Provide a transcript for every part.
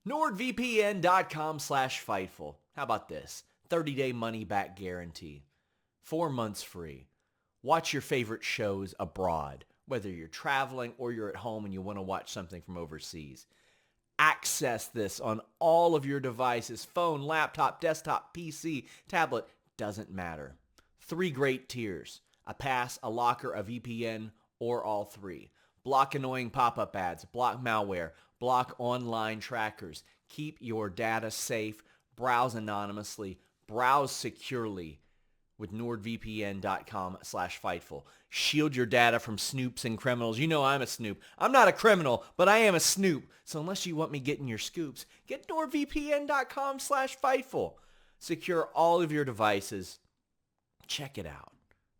NordVPN.com/Fightful. How about this? 30-day money-back guarantee. 4 months free. Watch your favorite shows abroad, whether you're traveling or you're at home and you want to watch something from overseas. Access this on all of your devices, phone, laptop, desktop, PC, tablet, doesn't matter. 3 great tiers: a pass, a locker, a VPN, or all 3. Block annoying pop-up ads, block malware, block online trackers. Keep your data safe, browse anonymously, browse securely with NordVPN.com/Fightful. Shield your data from snoops and criminals. You know I'm a snoop. I'm not a criminal, but I am a snoop. So unless you want me getting your scoops, get NordVPN.com/Fightful. Secure all of your devices. Check it out.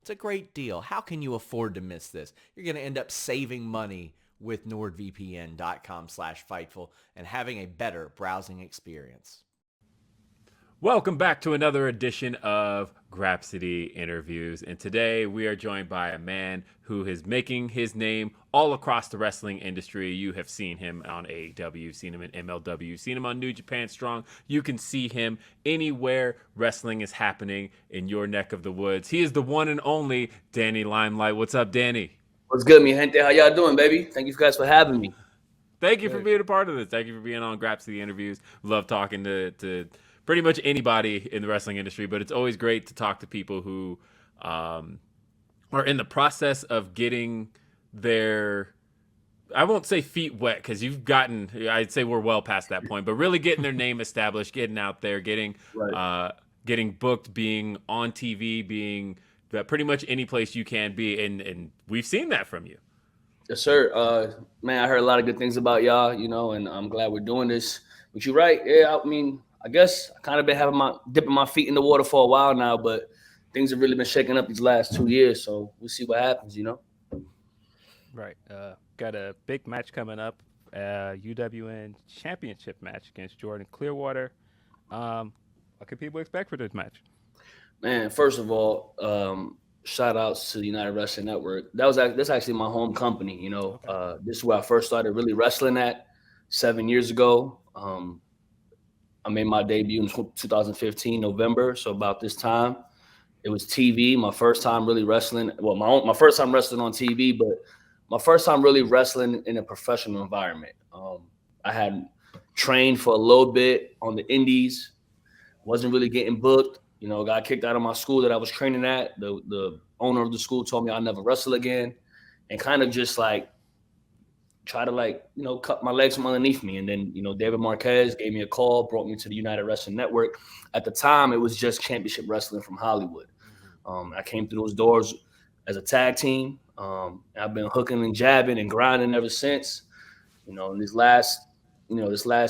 It's a great deal. How can you afford to miss this? You're going to end up saving money with NordVPN.com/Fightful and having a better browsing experience. Welcome back to another edition of Grapsody Interviews. And today we are joined by a man who is making his name all across the wrestling industry. You have seen him on AEW, seen him in MLW, seen him on New Japan Strong. You can see him anywhere wrestling is happening in your neck of the woods. He is the one and only Danny Limelight. What's up, Danny? What's good, mi gente? How y'all doing, baby? Thank you guys for having me. Thank you for being a part of this. Thank you for being on Grapsody Interviews. Love talking to pretty much anybody in the wrestling industry, but it's always great to talk to people who are in the process of getting their, I won't say feet wet, because you've gotten, I'd say we're well past that point, but really getting their name established, getting out there, getting booked, being on TV, being pretty much any place you can be, and we've seen that from you. Yes, sir. Man, I heard a lot of good things about y'all, and I'm glad we're doing this. But you're right. Yeah, I mean, I guess I kind of been dipping my feet in the water for a while now, but things have really been shaking up these last 2 years. So we'll see what happens, Right. Got a big match coming up, UWN championship match against Jordan Clearwater. What can people expect for this match? Man, first of all, shout outs to the United Wrestling Network. That's actually my home company. Okay. This is where I first started really wrestling at 7 years ago. I made my debut in 2015, November. So about this time, it was TV. My first time really wrestling. Well, my first time wrestling on TV, but my first time really wrestling in a professional environment. I had trained for a little bit on the indies. Wasn't really getting booked. Got kicked out of my school that I was training at. The owner of the school told me I'd never wrestle again, and kind of just try to cut my legs from underneath me. And then, David Marquez gave me a call, brought me to the United Wrestling Network. At the time, it was just Championship Wrestling from Hollywood. I came through those doors as a tag team. I've been hooking and jabbing and grinding ever since. In this last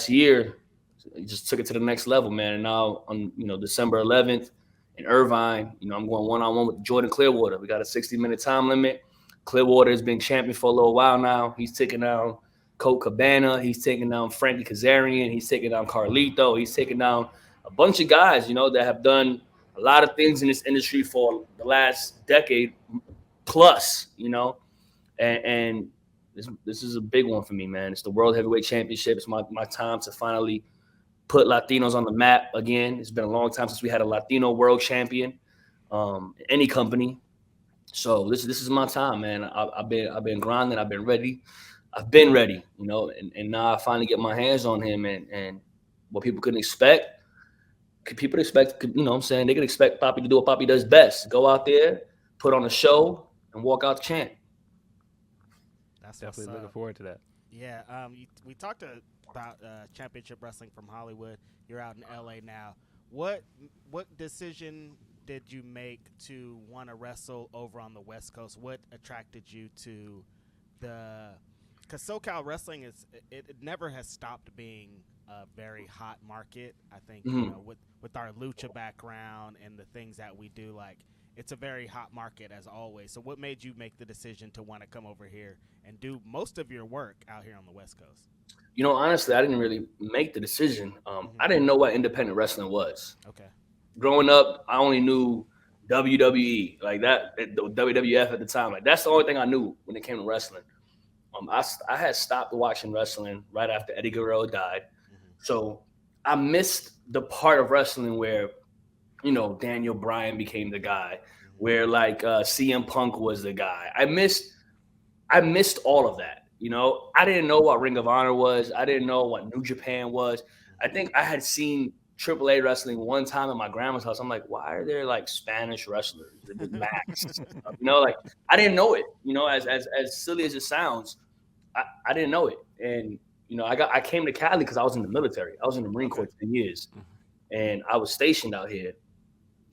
year, it just took it to the next level, man. And now on, December 11th in Irvine, I'm going one-on-one with Jordan Clearwater. We got a 60-minute time limit. Clearwater has been champion for a little while now. He's taking down Colt Cabana. He's taking down Frankie Kazarian. He's taking down Carlito. He's taking down a bunch of guys, that have done a lot of things in this industry for the last decade plus, and this is a big one for me, man. It's the World Heavyweight Championship. It's my time to finally put Latinos on the map again. It's been a long time since we had a Latino world champion, any company. So this is my time, man. I've been grinding. I've been ready. And now I finally get my hands on him, and what people couldn't expect. People expect, they could expect Papi to do what Papi does best: go out there, put on a show, and walk out the champ. That's definitely looking forward to that. Yeah, we talked about Championship Wrestling from Hollywood. You're out in LA now. What decision did you make to want to wrestle over on the West Coast? What attracted you to because SoCal wrestling it never has stopped being a very hot market. I think with our lucha background and the things that we do, it's a very hot market as always. So what made you make the decision to want to come over here and do most of your work out here on the West Coast? Honestly, I didn't really make the decision. I didn't know what independent wrestling was. Okay. Growing up, I only knew WWE, WWF at the time. That's the only thing I knew when it came to wrestling. I had stopped watching wrestling right after Eddie Guerrero died. So I missed the part of wrestling where, Daniel Bryan became the guy, where like CM Punk was the guy. I missed all of that. I didn't know what Ring of Honor was. I didn't know what New Japan was. I think I had seen AAA wrestling one time at my grandma's house. I'm like, why are there like Spanish wrestlers with masks? Like I didn't know it. As silly as it sounds, I didn't know it. And I came to Cali because I was in the military. I was in the Marine Corps 10 years, and I was stationed out here.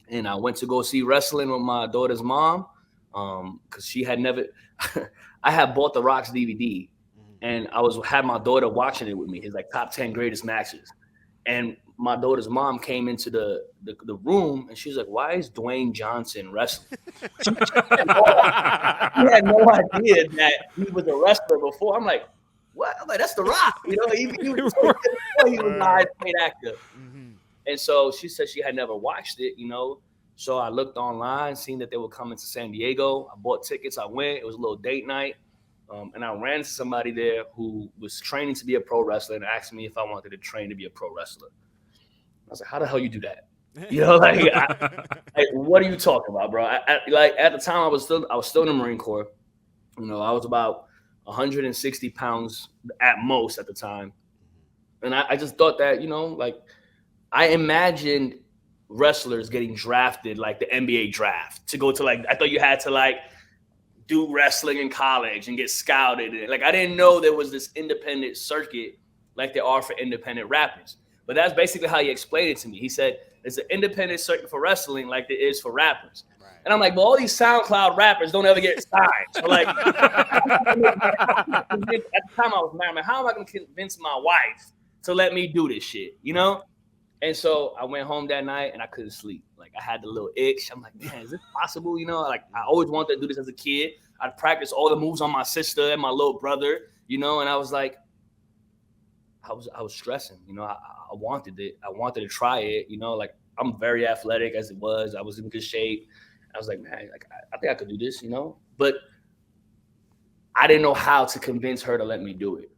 And I went to go see wrestling with my daughter's mom, because she had never. I had bought the Rock's DVD, and I had my daughter watching it with me. His like top 10 greatest matches, and my daughter's mom came into the room, and she was like, "Why is Dwayne Johnson wrestling?" She had no idea that he was a wrestler before. I'm like, "What?" I'm like, "That's The Rock." He was a high-paid actor. And so she said she had never watched it, So I looked online, seen that they were coming to San Diego. I bought tickets. I went. It was a little date night. And I ran into somebody there who was training to be a pro wrestler and asked me if I wanted to train to be a pro wrestler. I was like, how the hell you do that? What are you talking about, bro? At the time, I was still in the Marine Corps. I was about 160 pounds at most at the time. And I just thought that, I imagined wrestlers getting drafted like the NBA draft to go to I thought you had to do wrestling in college and get scouted. I didn't know there was this independent circuit like there are for independent rappers. But that's basically how he explained it to me. He said it's an independent circuit for wrestling like there is for rappers. Right. And I'm like, well, all these SoundCloud rappers don't ever get signed. So at the time I was married, how am I going to convince my wife to let me do this shit, And so I went home that night and I couldn't sleep. I had the little itch. I'm like, man, is this possible? I always wanted to do this as a kid. I'd practice all the moves on my sister and my little brother, and I was like, I was stressing, I wanted it. I wanted to try it, I'm very athletic as it was. I was in good shape. I was like, man, I think I could do this, but I didn't know how to convince her to let me do it.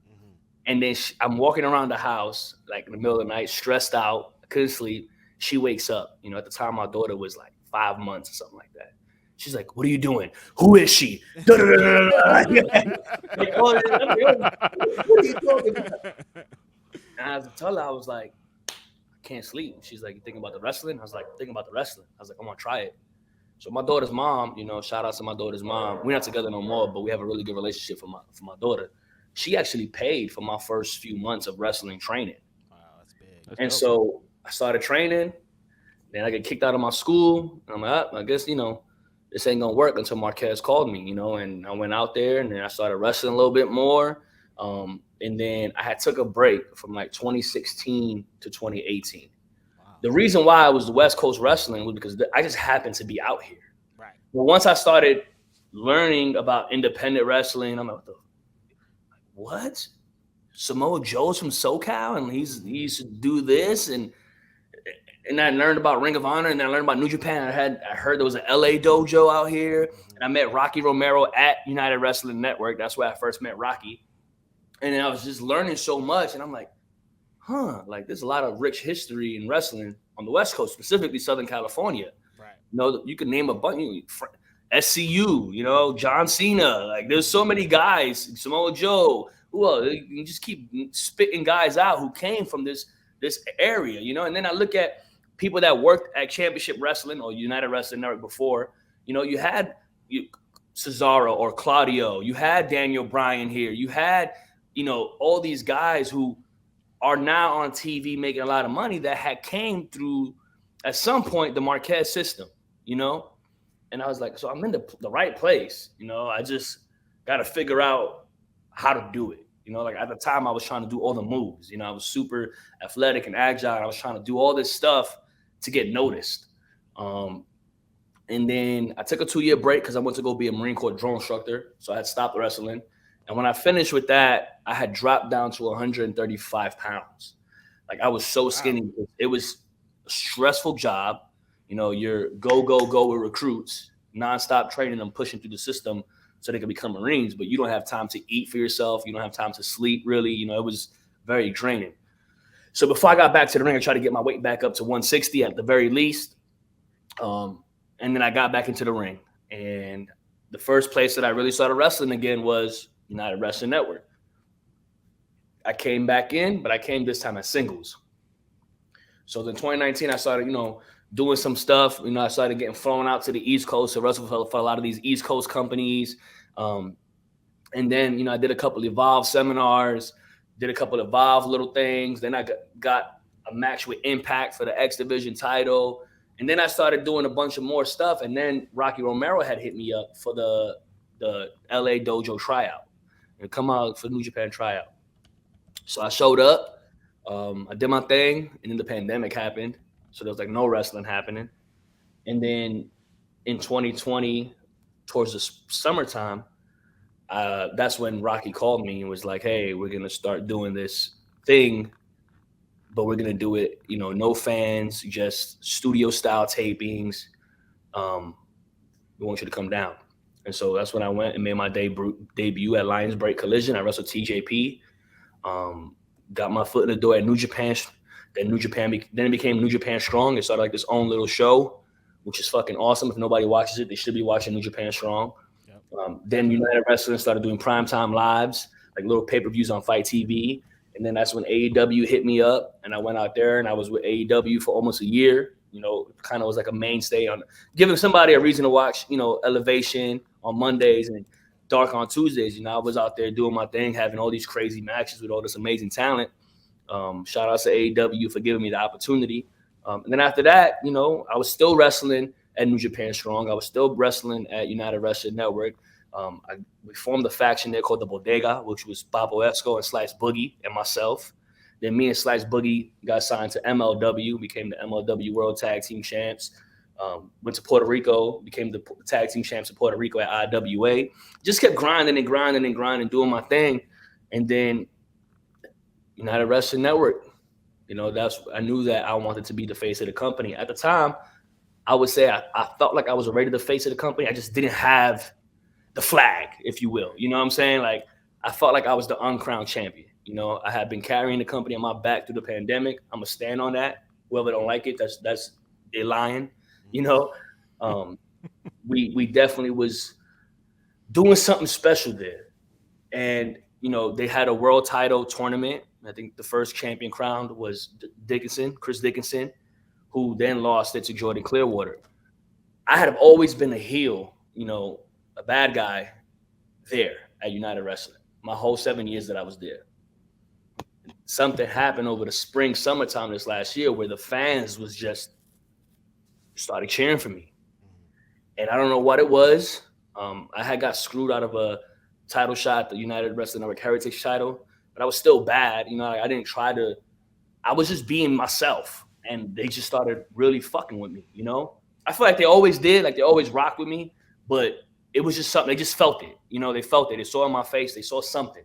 And then I'm walking around the house, in the middle of the night, stressed out. I couldn't sleep. She wakes up. At the time, my daughter was 5 months or something like that. She's like, what are you doing? Who is she? What are you talking about? And I told her, I was like, I can't sleep. She's like, you thinking about the wrestling? I was like, thinking about the wrestling. I was like, I want to try it. So my daughter's mom, shout out to my daughter's mom. We're not together no more, but we have a really good relationship for my daughter. She actually paid for my first few months of wrestling training. Wow, that's big. And dope. So I started training. Then I get kicked out of my school. And I'm like, I guess, this ain't going to work until Marquez called me, and I went out there and then I started wrestling a little bit more. And then I had took a break from 2016 to 2018. Wow. The reason why I was the West Coast wrestling was because I just happened to be out here. Right. But once I started learning about independent wrestling, I'm like, what? Samoa Joe's from SoCal and he used to do this, and I learned about Ring of Honor, and then I learned about New Japan. I heard there was an LA dojo out here, and I met Rocky Romero at United Wrestling Network. That's where I first met Rocky. And then I was just learning so much, and I'm like, there's a lot of rich history in wrestling on the West Coast, specifically Southern California. Right. You can name a bunch. SCU, John Cena. There's so many guys, Samoa Joe. Who else? You just keep spitting guys out who came from this area, And then I look at people that worked at Championship Wrestling or United Wrestling Network before. You had Cesaro or Claudio. You had Daniel Bryan here. You had, all these guys who are now on TV making a lot of money that had came through at some point the Marquez system, And I was like, so I'm in the right place, I just got to figure out how to do it. At the time I was trying to do all the moves, I was super athletic and agile. I was trying to do all this stuff to get noticed. And then I took a 2-year break because I went to go be a Marine Corps drone instructor. So I had stopped wrestling. And when I finished with that, I had dropped down to 135 pounds. I was so skinny. Wow. It was a stressful job. You're go with recruits, nonstop training them, pushing through the system so they can become Marines, but you don't have time to eat for yourself. You don't have time to sleep, really. It was very draining. So before I got back to the ring, I tried to get my weight back up to 160 at the very least. And then I got back into the ring. And the first place that I really started wrestling again was United Wrestling Network. I came back in, but I came this time as singles. So in 2019, I started, doing some stuff. I started getting flown out to the East Coast to wrestle for a lot of these East Coast companies. And then, I did a couple of Evolve seminars, did a couple of Evolve little things. Then I got a match with Impact for the X Division title. And then I started doing a bunch of more stuff. And then Rocky Romero had hit me up for the LA Dojo tryout and come out for New Japan tryout. So I showed up. I did my thing, and then the pandemic happened. So there was no wrestling happening. And then in 2020, towards the summertime, that's when Rocky called me and was like, hey, we're going to start doing this thing, but we're going to do it, no fans, just studio style tapings. We want you to come down. And so that's when I went and made my debut at Lions Break Collision. I wrestled TJP. Got my foot in the door at New Japan. Then it became New Japan Strong. It started this own little show, which is fucking awesome. If nobody watches it, they should be watching New Japan Strong. Yep. Then United Wrestling started doing primetime lives, little pay-per-views on Fight TV. And then that's when AEW hit me up, and I went out there and I was with AEW for almost a year. Kind of was like a mainstay on giving somebody a reason to watch, Elevation on Mondays and Dark on Tuesdays. I was out there doing my thing, having all these crazy matches with all this amazing talent. Shout out to AEW for giving me the opportunity. And then after that, I was still wrestling at New Japan Strong. I was still wrestling at United Wrestling Network. We formed a faction there called the Bodega, which was Babo Esco and Slice Boogie and myself. Then me and Slice Boogie got signed to MLW, became the MLW World Tag Team Champs. Went to Puerto Rico, became the tag team champs of Puerto Rico at IWA. Just kept grinding, doing my thing. And then United Wrestling Network, I knew that I wanted to be the face of the company. At the time, I would say I felt like I was already the face of the company. I just didn't have the flag, if you will. You know what I'm saying? I felt like I was the uncrowned champion. I had been carrying the company on my back through the pandemic. I'm going to stand on that. Whoever don't like it, that's they're lying. We definitely was doing something special there. And, they had a world title tournament. I think the first champion crowned was Chris Dickinson, who then lost it to Jordan Clearwater. I had always been a heel, a bad guy there at United Wrestling my whole 7 years that I was there. Something happened over the summertime this last year where the fans was just started cheering for me. And I don't know what it was. I had got screwed out of a title shot, the United Wrestling Network Heritage title, but I was still bad. I didn't try to, I was just being myself, and they just started really fucking with me. I feel like they always did, they always rocked with me, but it was just something, they just felt it. They felt it. They saw it in my face. They saw something.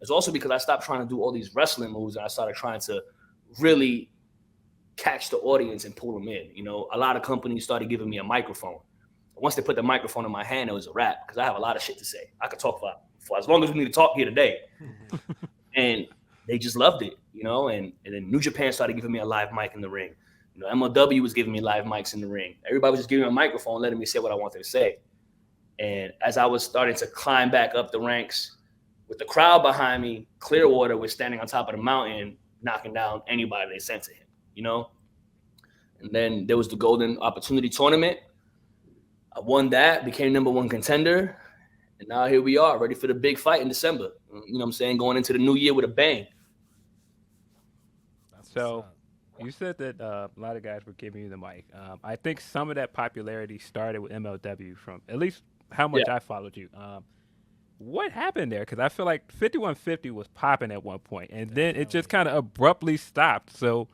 It's also because I stopped trying to do all these wrestling moves and I started trying to really catch the audience and pull them in. A lot of companies started giving me a microphone. Once they put the microphone in my hand, it was a wrap because I have a lot of shit to say. I could talk for as long as we need to talk here today. And they just loved it, and then New Japan started giving me a live mic in the ring. MLW was giving me live mics in the ring. Everybody was just giving me a microphone, letting me say what I wanted to say. And as I was starting to climb back up the ranks with the crowd behind me, Clearwater was standing on top of the mountain, knocking down anybody they sent to him, And then there was the Golden Opportunity Tournament. I won that, became #1 contender. And now here we are, ready for the big fight in December. Going into the new year with a bang. So you said that a lot of guys were giving you the mic. I think some of that popularity started with MLW from at least how much I followed you. What happened there? Because I feel like 5150 was popping at one point, and then it just kind of abruptly stopped. So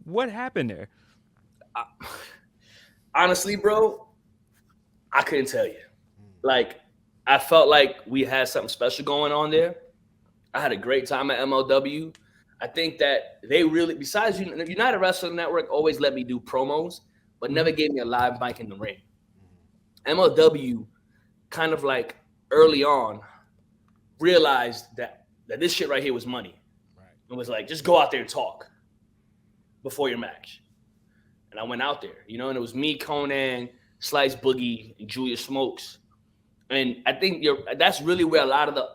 what happened there? Honestly, bro, I couldn't tell you. I felt like we had something special going on there. I had a great time at MLW. I think that they really, besides United Wrestling Network, always let me do promos, but never gave me a live mic in the ring. MLW kind of early on realized that this shit right here was money. and was like, just go out there and talk before your match. And I went out there, and it was me, Conan, Slice Boogie, and Julius Smokes. And I think that's really where a lot of the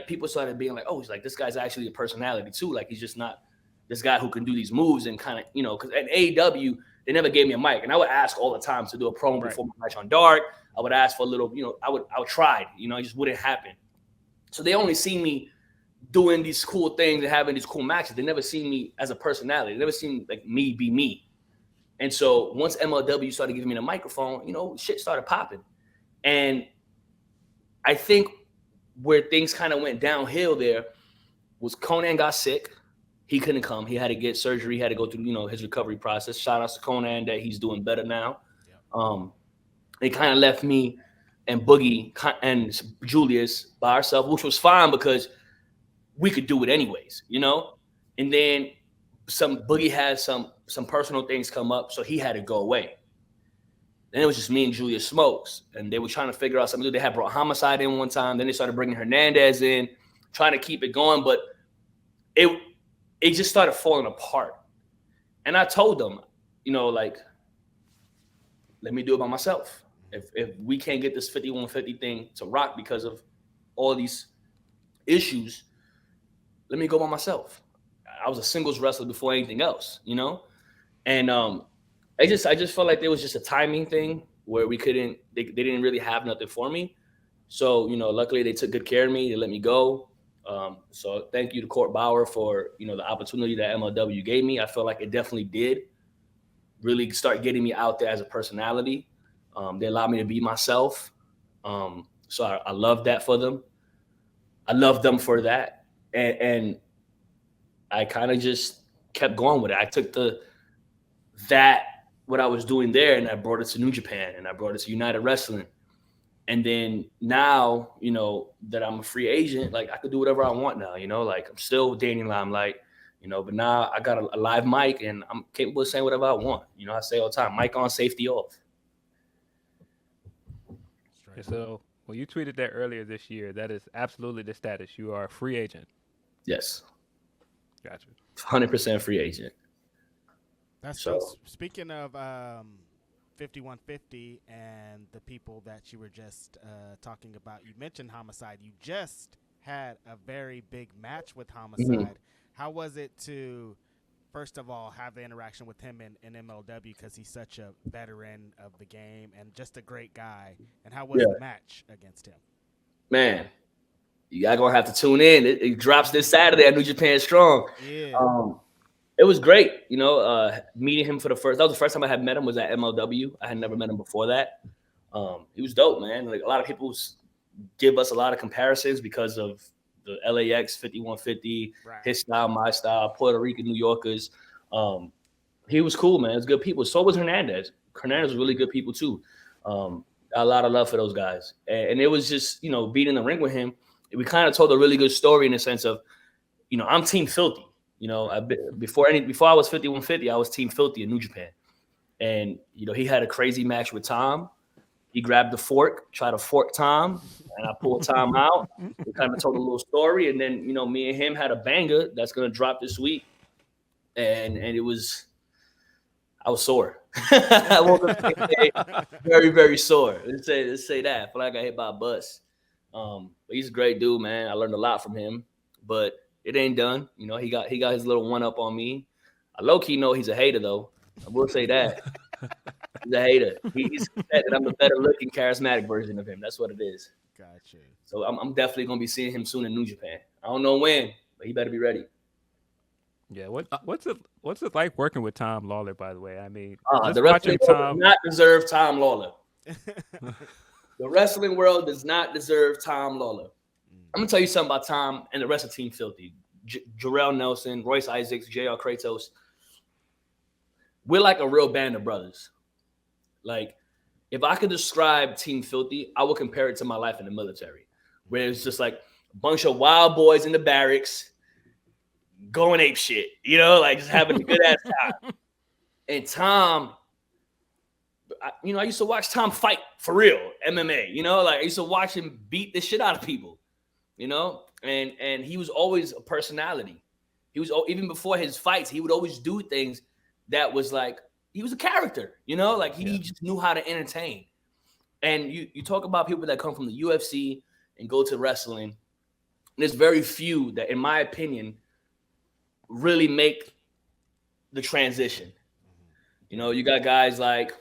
people started being like, oh, he's like, this guy's actually a personality too. Like, he's just not this guy who can do these moves and kind of, because at AEW, they never gave me a mic. And I would ask all the time to do a promo before my match on Dark. I would ask for a little, I would try, it just wouldn't happen. So they only see me doing these cool things and having these cool matches. They never see me as a personality. They never seen like me be me. And so once MLW started giving me the microphone, shit started popping. And I think where things kind of went downhill there was Conan got sick. He couldn't come. He had to get surgery. He had to go through, his recovery process. Shout out to Conan that he's doing better now. Yeah. It kind of left me and Boogie and Julius by ourselves, which was fine because we could do it anyways, And then Boogie had some personal things come up, so he had to go away. Then it was just me and Julius Smokes, and they were trying to figure out something. They had brought Homicide in one time. Then they started bringing Hernandez in, trying to keep it going, but it just started falling apart. And I told them, let me do it by myself. If we can't get this 5150 thing to rock because of all these issues, let me go by myself. I was a singles wrestler before anything else, And I just felt like there was just a timing thing where they didn't really have nothing for me. So, luckily they took good care of me. They let me go. So thank you to Court Bauer for, the opportunity that MLW gave me. I felt like it definitely did really start getting me out there as a personality. They allowed me to be myself. So I love that for them. I love them for that. And I kind of just kept going with it. I took what I was doing there, and I brought it to New Japan, and I brought it to United Wrestling. And then now, that I'm a free agent, like, I could do whatever I want now, like, I'm still dating Limelight, but now I got a live mic, and I'm capable of saying whatever I want. I say all the time, mic on, safety off. So, well, you tweeted that earlier this year. That is absolutely the status. You are a free agent. Yes. Gotcha. 100% free agent. That's so. Speaking of 5150 and the people that you were just talking about, you mentioned Homicide. You just had a very big match with Homicide. Mm-hmm. How was it to, first of all, have the interaction with him in MLW because he's such a veteran of the game and just a great guy? And how was the match against him? Man, you guys going to have to tune in. It drops this Saturday at New Japan Strong. Yeah. It was great, meeting him that was the first time I had met him was at MLW. I had never met him before that. He was dope, man. Like, a lot of people give us a lot of comparisons because of the LAX 5150, right. His style, my style, Puerto Rican New Yorkers. He was cool, man. It was good people. So was Hernandez. Hernandez was really good people too. A lot of love for those guys. And it was just, being in the ring with him, we kind of told a really good story in the sense of, I'm Team Filthy. Before I was 5150, I was Team Filthy in New Japan. And, he had a crazy match with Tom. He grabbed the fork, tried to fork Tom, and I pulled Tom out. We kind of told a little story. And then, me and him had a banger that's going to drop this week. And I was sore. I woke up the day very, very sore. Let's say that. I feel like I got hit by a bus. But he's a great dude, man. I learned a lot from him. But it ain't done. He got his little one up on me. I low-key know he's a hater, though. I will say that. He's a hater. He's that I'm the better-looking, charismatic version of him. That's what it is. Gotcha. So I'm definitely going to be seeing him soon in New Japan. I don't know when, but he better be ready. Yeah, what's it like working with Tom Lawler, by the way? I mean, the wrestling world does not deserve Tom Lawler. The wrestling world does not deserve Tom Lawler. I'm going to tell you something about Tom and the rest of Team Filthy. Jarrell Nelson, Royce Isaacs, JR Kratos. We're like a real band of brothers. Like, if I could describe Team Filthy, I would compare it to my life in the military, where it's just like a bunch of wild boys in the barracks going ape shit, like just having a good ass time. And Tom, I used to watch Tom fight for real, MMA, like I used to watch him beat the shit out of people. And he was always a personality. He was, even before his fights, he would always do things that was like, he was a character, like he just knew how to entertain. And you talk about people that come from the UFC and go to wrestling. There's very few that, in my opinion, really make the transition. You got guys like,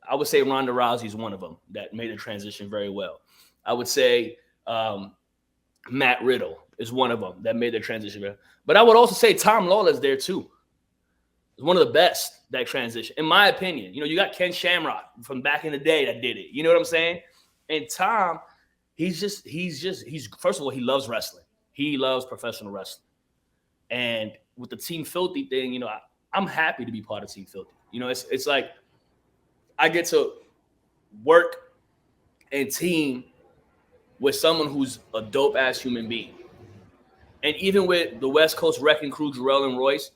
I would say Ronda Rousey's one of them that made the transition very well. I would say Matt Riddle is one of them that made the transition. But I would also say Tom Lawler's there too. He's one of the best that transition, in my opinion. You got Ken Shamrock from back in the day that did it. You know what I'm saying? And Tom, he's first of all, he loves wrestling. He loves professional wrestling. And with the Team Filthy thing, I'm happy to be part of Team Filthy. It's like I get to work and team with someone who's a dope-ass human being. And even with the West Coast Wrecking Crew, Jarrell and Royce,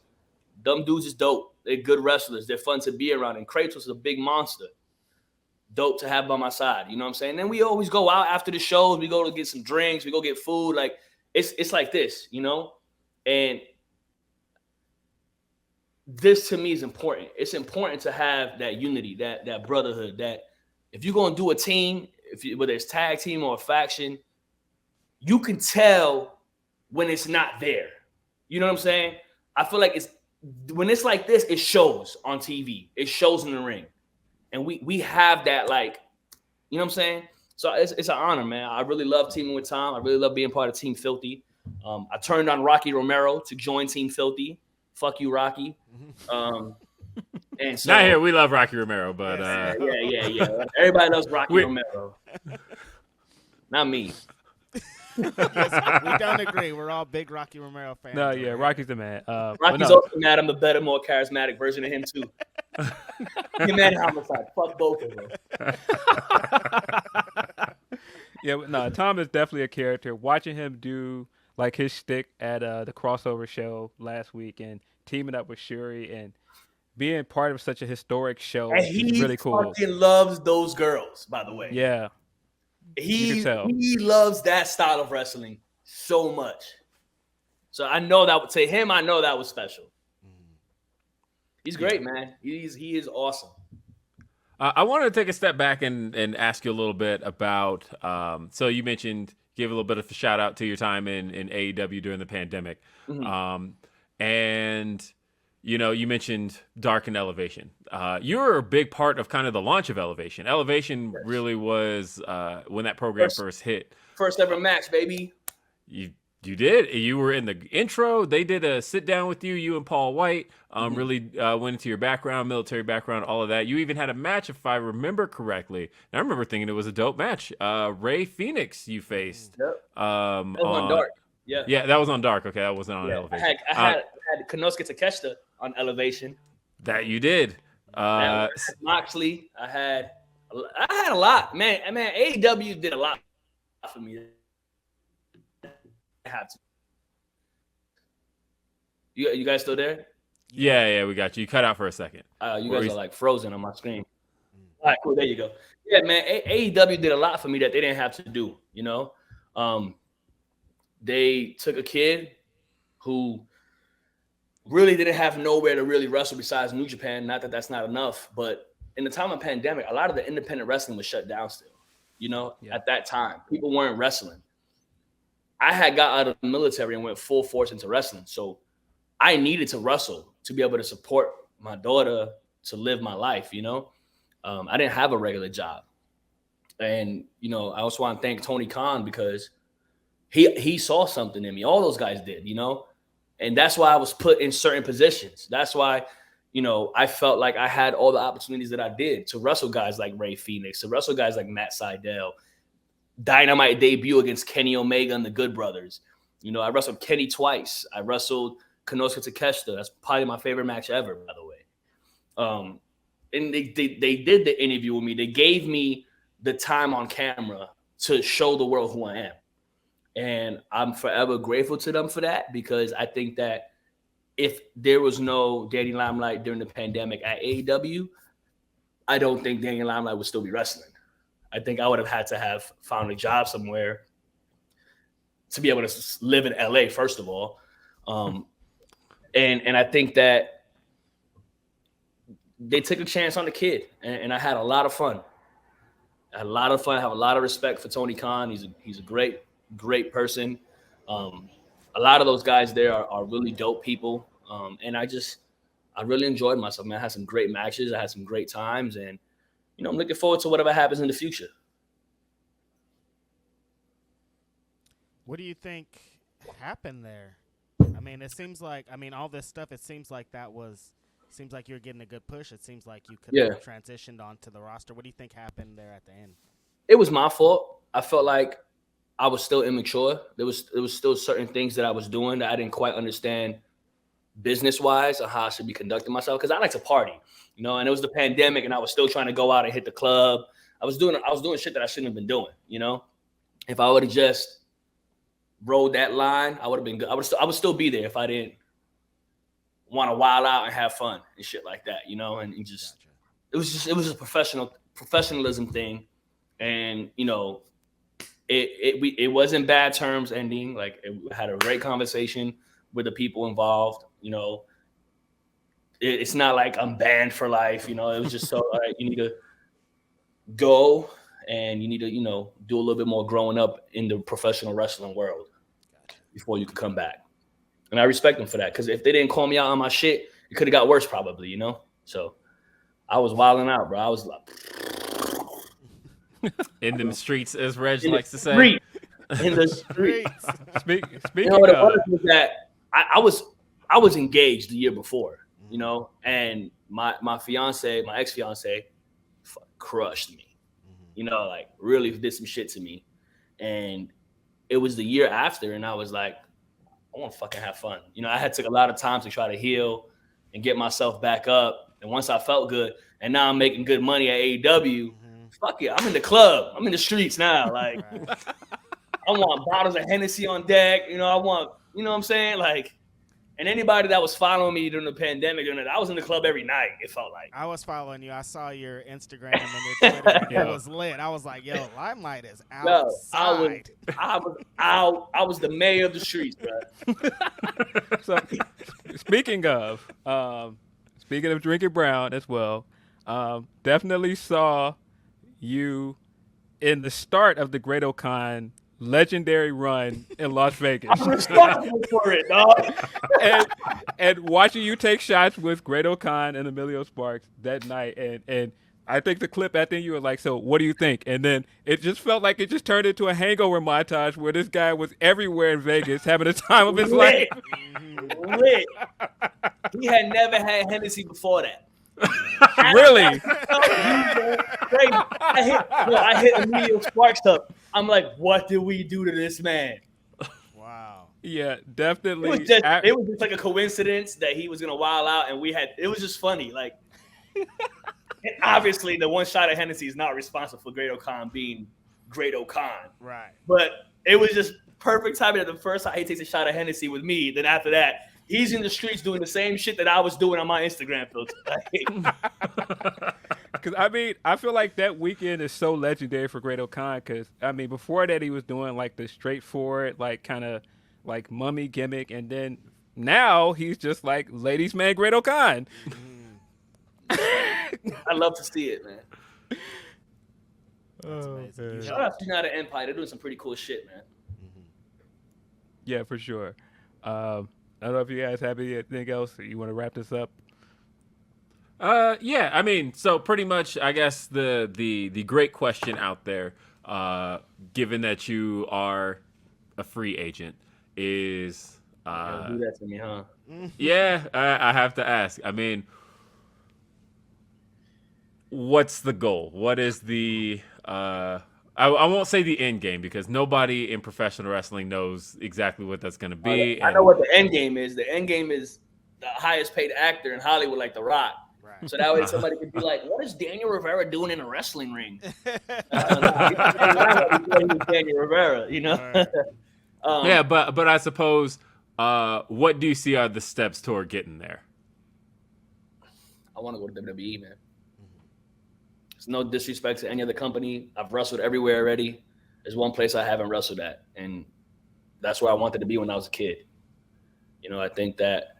them dudes is dope. They're good wrestlers. They're fun to be around. And Kratos is a big monster. Dope to have by my side. You know what I'm saying? And then we always go out after the shows. We go to get some drinks. We go get food. Like, it's like this, And this to me is important. It's important to have that unity, that brotherhood, that if you're going to do a team, whether it's tag team or a faction, you can tell when it's not there. You know what I'm saying? I feel like when it's like this, it shows on TV. It shows in the ring. And we have that, like, you know what I'm saying? So it's an honor, man. I really love teaming with Tom. I really love being part of Team Filthy. I turned on Rocky Romero to join Team Filthy. Fuck you, Rocky. And so, not here. We love Rocky Romero, but yeah. Everybody loves Rocky Romero. Not me. Yes, we don't agree. We're all big Rocky Romero fans. No, yeah, Rocky's the man. Rocky's also mad. I'm the better, more charismatic version of him too. He mad homicide. Fuck both of them. Yeah, no, Tom is definitely a character. Watching him do like his shtick at the crossover show last week and teaming up with Shuri and being part of such a historic show is really cool. He fucking loves those girls, by the way. Yeah. He loves that style of wrestling so much. So I know that to him, I know that was special. He's great, man. He is awesome. I wanted to take a step back and ask you a little bit about. So you mentioned, give a little bit of a shout out to your time in AEW during the pandemic, and you mentioned Dark and Elevation. You were a big part of kind of the launch of Elevation. Elevation really was when that program first hit. First ever match, baby. You did. You were in the intro. They did a sit down with you and Paul White. Really went into your background, military background, all of that. You even had a match, if I remember correctly. And I remember thinking it was a dope match. Ray Phoenix you faced. Yep. That was on Dark. Yeah, that was on Dark. Okay, that wasn't on Elevation. I had Konosuke Takeshita on Elevation. That you did. I had Moxley. I had a lot. Man, AEW did a lot for me. I have to. You guys still there? Yeah, we got you. You cut out for a second. You guys are like frozen on my screen. All right, cool. There you go. Yeah, man. AEW did a lot for me that they didn't have to do. They took a kid who really didn't have nowhere to really wrestle besides New Japan. Not that that's not enough, but in the time of pandemic, a lot of the independent wrestling was shut down still. At that time, people weren't wrestling. I had got out of the military and went full force into wrestling. So I needed to wrestle to be able to support my daughter, to live my life, I didn't have a regular job. And, I also want to thank Tony Khan because he saw something in me. All those guys did, and that's why I was put in certain positions. That's why, I felt like I had all the opportunities that I did to wrestle guys like Ray Phoenix, to wrestle guys like Matt Sydal, Dynamite debut against Kenny Omega and the Good Brothers. I wrestled Kenny twice. I wrestled Konosuke Takeshita. That's probably my favorite match ever, by the way. And they did the interview with me. They gave me the time on camera to show the world who I am. And I'm forever grateful to them for that, because I think that if there was no Danny Limelight during the pandemic at AEW, I don't think Danny Limelight would still be wrestling. I think I would have had to have found a job somewhere to be able to live in LA, first of all. And I think that they took a chance on the kid, and I had a lot of fun. I had a lot of fun. I have a lot of respect for Tony Khan. He's a great person. A lot of those guys there are really dope people. And I really enjoyed myself, man. I had some great matches. I had some great times, and I'm looking forward to whatever happens in the future. What do you think happened there? I mean, it seems like all this stuff. It seems like seems like you're getting a good push. It seems like you could have transitioned onto the roster. What do you think happened there at the end? It was my fault. I felt like I was still immature. There was still certain things that I was doing that I didn't quite understand business-wise or how I should be conducting myself, because I like to party, and it was the pandemic and I was still trying to go out and hit the club. I was doing shit that I shouldn't have been doing, If I would have just rode that line, I would have been good. I would still be there if I didn't want to wild out and have fun and shit like that, and just Gotcha. it was a professionalism thing. And it wasn't bad terms ending. Like, it had a great conversation with the people involved. It's not like I'm banned for life. It was just so you need to go and you need to do a little bit more growing up in the professional wrestling world before you could come back. And I respect them for that, because if they didn't call me out on my shit, it could have got worse probably. So I was wilding out, bro. I was like in the streets, as Reg likes to say. In the streets. Speaking What it of, was that I was engaged the year before, and my ex-fiance crushed me, like really did some shit to me. And it was the year after, and I was like, I want to fucking have fun. I had took a lot of time to try to heal and get myself back up. And once I felt good, and now I'm making good money at AEW, fuck it, I'm in the club. I'm in the streets now. Like, I want bottles of Hennessy on deck. I want, what I'm saying? Like, and anybody that was following me during the pandemic, I was in the club every night, it felt like. I was following you. I saw your Instagram and your Twitter. It was lit. I was like, yo, Limelight is outside. I was out. I was the mayor of the streets, bro. So, speaking of Drinking Brown as well, definitely saw you in the start of the Great O'Khan legendary run in Las Vegas. I'm responsible for it, dog. and watching you take shots with Great O'Khan and Emilio Sparks that night, and I think the clip at the end you were like, so what do you think? And then it just felt like it just turned into a hangover montage where this guy was everywhere in Vegas having the time of his life. Lit. He had never had Hennessy before that. Really? I hit Emilio Sparks up. I'm like, what did we do to this man? Wow. Yeah, definitely. It was just like a coincidence that he was gonna wild out, and it was just funny. Like, and obviously the one shot of Hennessy is not responsible for Great O'Khan being Great O'Khan. Right. But it was just perfect timing that the first time he takes a shot of Hennessy with me, then after that, he's in the streets doing the same shit that I was doing on my Instagram filter. Because, I feel like that weekend is so legendary for Great O'Khan because, before that he was doing, like, the straightforward, like, kind of, like, mummy gimmick. And then now he's just, like, ladies' man Great O'Khan. I love to see it, man. That's amazing. Shout out to United Empire. They're doing some pretty cool shit, man. Yeah, for sure. I don't know if you guys have anything else. You want to wrap this up? Yeah. So pretty much, I guess the great question out there, given that you are a free agent, is do that to me, huh? Yeah, I have to ask. What's the goal? What is the I won't say the end game because nobody in professional wrestling knows exactly what that's going to be. I know what the end game is. The end game is the highest paid actor in Hollywood, like The Rock. Right. So that way somebody could be like, what is Daniel Rivera doing in a wrestling ring? Daniel Rivera, Right. Yeah, but I suppose what do you see are the steps toward getting there? I want to go to WWE, man. It's no disrespect to any other company. I've wrestled everywhere already. There's one place I haven't wrestled at, and that's where I wanted to be when I was a kid. I think that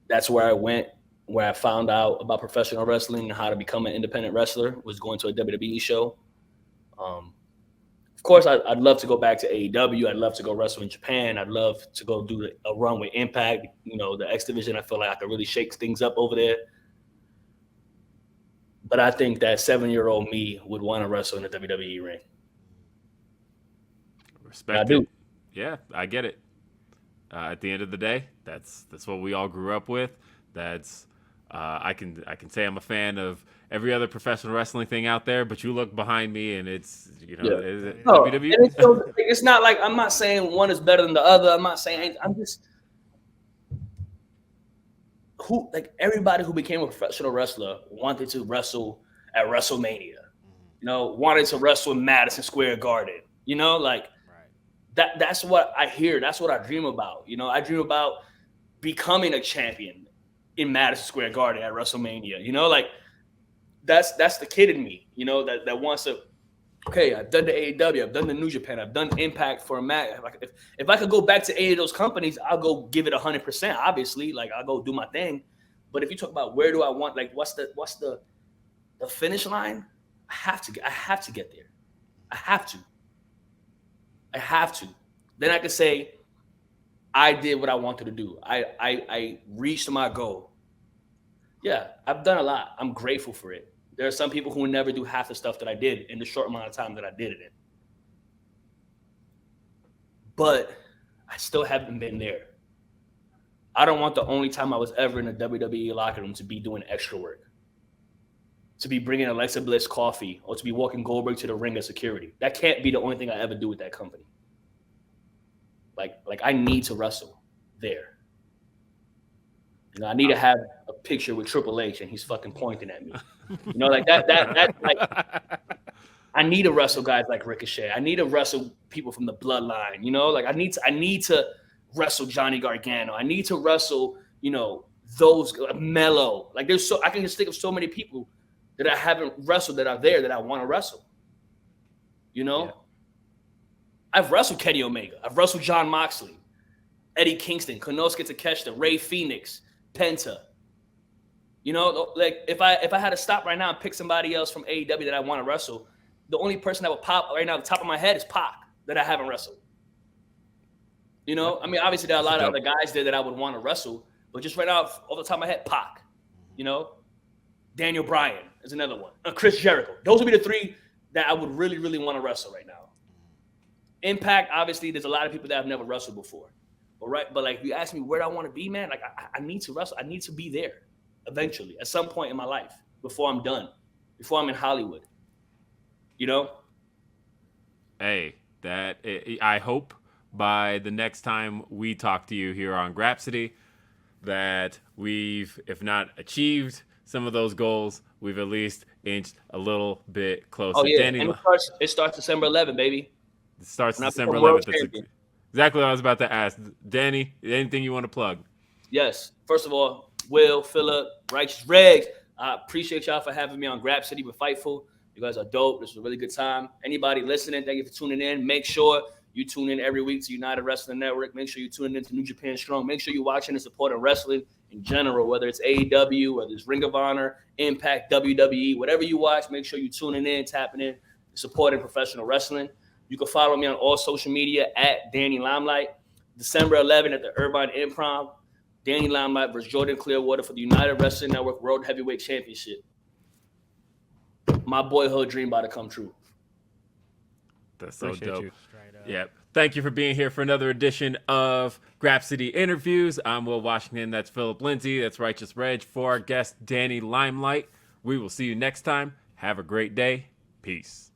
that's where I went, where I found out about professional wrestling and how to become an independent wrestler, was going to a WWE show. Of course, I'd love to go back to AEW. I'd love to go wrestle in Japan. I'd love to go do a run with Impact. The X Division, I feel like I could really shake things up over there. But I think that 7-year-old me would want to wrestle in the WWE ring. Respect it. Yeah, I get it. At the end of the day, that's what we all grew up with. That's I can say I'm a fan of every other professional wrestling thing out there, but you look behind me and it's WWE. It's not like, I'm not saying one is better than the other. I'm not saying, I'm just everybody who became a professional wrestler wanted to wrestle at WrestleMania. Wanted to wrestle in Madison Square Garden. That's what I hear. That's what I dream about. I dream about becoming a champion in Madison Square Garden at WrestleMania. That's the kid in me, that wants to, okay, I've done the AEW, I've done the New Japan, I've done Impact for a match. If I could go back to any of those companies, I'll go give it 100%, obviously. I'll go do my thing. But if you talk about where do I want, what's the finish line? I have to get there. I have to. Then I can say, I did what I wanted to do. I reached my goal. Yeah, I've done a lot. I'm grateful for it. There are some people who will never do half the stuff that I did in the short amount of time that I did it in. But I still haven't been there. I don't want the only time I was ever in a WWE locker room to be doing extra work, to be bringing Alexa Bliss coffee, or to be walking Goldberg to the ring as security. That can't be the only thing I ever do with that company. I need to wrestle there. I need to have a picture with Triple H and he's fucking pointing at me. I need to wrestle guys like Ricochet. I need to wrestle people from the bloodline. I need to wrestle Johnny Gargano. I need to wrestle, those Mello. I can just think of so many people that I haven't wrestled that are there that I want to wrestle. Yeah. I've wrestled Kenny Omega. I've wrestled John Moxley, Eddie Kingston, Konosuke Takeshita, Rey Fenix, Penta. If I had to stop right now and pick somebody else from AEW that I want to wrestle, the only person that would pop right now at the top of my head is Pac, that I haven't wrestled. Obviously there are a lot of other guys there that I would want to wrestle, but just right now, off the top of my head, Pac. Daniel Bryan is another one. Chris Jericho. Those would be the three that I would really, really want to wrestle right now. Impact, obviously, there's a lot of people that I've never wrestled before. But if you ask me where I want to be, man, I need to wrestle. I need to be there eventually, at some point in my life, before I'm done, before I'm in Hollywood. Hey, I hope by the next time we talk to you here on Grapsody that we've, if not achieved some of those goals, we've at least inched a little bit closer. Oh, yeah. Danny, and it starts December 11th, baby. It starts December 11th. That's exactly what I was about to ask. Danny, anything you want to plug? Yes. First of all, Will, Phillip, Righteous Regs, I appreciate y'all for having me on Grapsody with Fightful. You guys are dope. This was a really good time. Anybody listening, thank you for tuning in. Make sure you tune in every week to United Wrestling Network. Make sure you tune in to New Japan Strong. Make sure you're watching and supporting wrestling in general, whether it's AEW, whether it's Ring of Honor, Impact, WWE, whatever you watch, make sure you're tuning in, tapping in, supporting professional wrestling. You can follow me on all social media at Danny Limelight. December 11th at the Irvine Improv, Danny Limelight versus Jordan Clearwater for the United Wrestling Network World Heavyweight Championship. My boyhood dream about to come true. That's so dope. Yeah. Thank you for being here for another edition of Grapsody Interviews. I'm Will Washington. That's Phillip Lindsay. That's Righteous Reg. For our guest, Danny Limelight. We will see you next time. Have a great day. Peace.